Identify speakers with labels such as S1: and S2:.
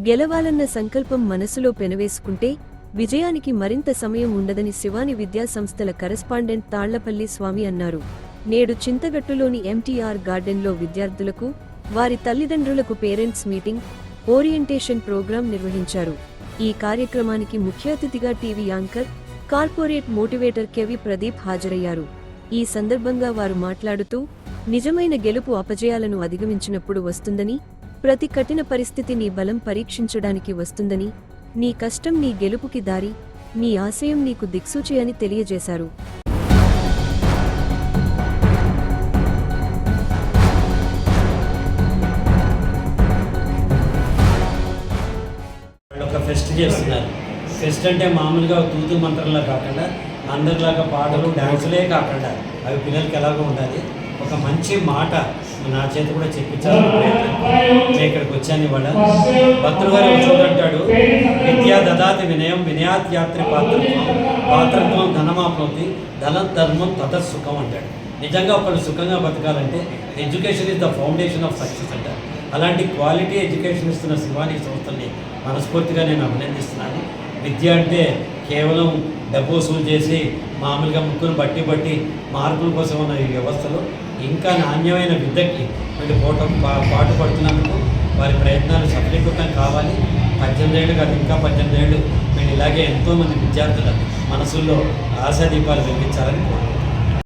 S1: గెలవాలన్న సంకల్పం మనసులో పెనవేసుకుంటే విజయానికి మరింత సమయం ఉండదని శివాని విద్యా సంస్థల కరెస్పాండెంట్ తాళ్లపల్లి స్వామి అన్నారు. నేడు చింతగట్టులోని ఎంటీఆర్ గార్డెన్లో విద్యార్థులకు, వారి తల్లిదండ్రులకు పేరెంట్స్ మీటింగ్, ఓరియంటేషన్ ప్రోగ్రాం నిర్వహించారు. ఈ కార్యక్రమానికి ముఖ్య అతిథిగా TV anchor, corporate motivator KV Pradeep హాజరయ్యారు. ఈ సందర్భంగా వారు మాట్లాడుతూ, నిజమైన గెలుపు అపజయాలను అధిగమించినప్పుడు వస్తుందని, ప్రతి కఠిన పరిస్థితి నీ బలం పరీక్షించడానికి వస్తుందని, నీ కష్టం నీ గెలుపుకి దారి, నీ ఆశయం నీకు దిక్సూచి అని తెలియజేశారు.
S2: ఫెస్ట్ చేస్తున్నారు. ఫెస్ట్ అంటే మామూలుగా తూతు మంత్రంలా కాకుండా అందరిలాగా పాటలు డ్యాన్సులే కాకుండా అవి పిల్లలకి ఎలాగో ఉండాలి. ఒక మంచి మాట నా చేతి కూడా చెప్పించాలని నేను ఇక్కడికి వచ్చాను. ఇవాళ భక్తులు గారు చూడంటాడు, విద్యా దదాతి వినయం వినయాత్యాత్రి పాత్రత్వం ధనమాప్నోతి ధనం ధర్మం తతసుఖం అంటాడు. నిజంగా ఒకళ్ళు సుఖంగా బతకాలంటే education is the foundation of success అంటారు. అలాంటి క్వాలిటీ ఎడ్యుకేషన్ ఇస్తున్న శివాని సంస్థల్ని మనస్ఫూర్తిగా నేను అభినందిస్తున్నాను. విద్య అంటే కేవలం డబ్బు వసూలు చేసి మామూలుగా ముక్కును బట్టి మార్కుల కోసం ఉన్న ఈ వ్యవస్థలో ఇంకా నాణ్యమైన విద్యకి వీళ్ళు పాటు పడుతున్నందుకు వారి ప్రయత్నాలు సఫలీకృతం కావాలి. 18 ఏళ్ళు కాదు, ఇంకా 18 ఏళ్ళు వీళ్ళు ఇలాగే ఎంతోమంది విద్యార్థుల మనసుల్లో ఆశాదీపాలు వెలిగించాలని కోరుకుంటున్నాను.